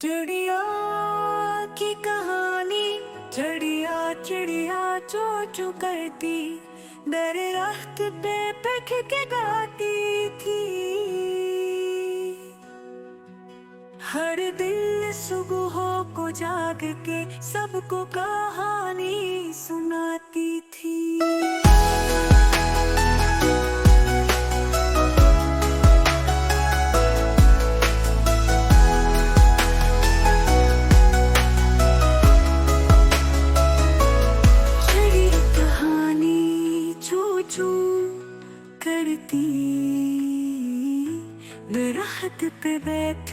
चिड़िया की कहानी। चिड़िया चिड़िया चू चू करती, दरख्त पे बैठ के गाती थी। हर दिन सुबह को जाग के सबको कहानी सुनाती थी। चू करती, दरख्त पे बैठ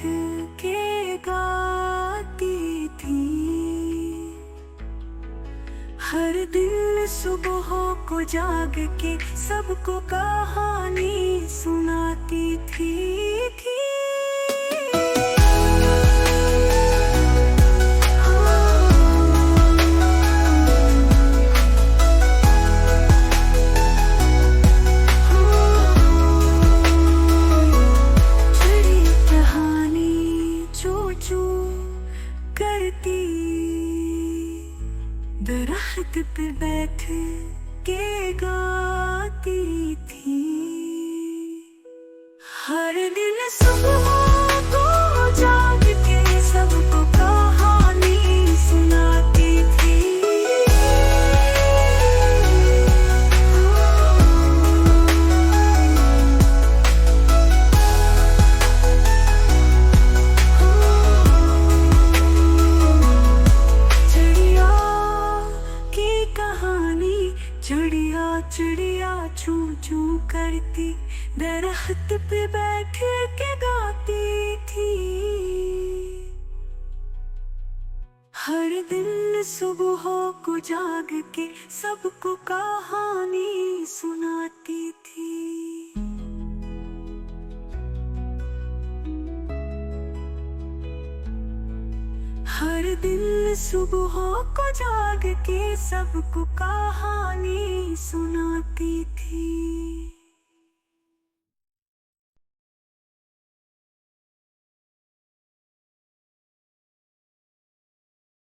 के गाती थी। हर दिन सुबह को जाग के सबको कहानी सुनाती थी। करती, दरख्त पे बैठ के गाती थी। हर दिन सुबह को जाग के सबको कहानी सुनाती थी। चिड़िया चिड़िया चू चू करती, दरख्त पे बैठ के गाती थी। हर दिन सुबह को जाग के सबको कहानी सुनाती थी। हर दिन सुबह को जाग के सबको कहानी सुनाती थी।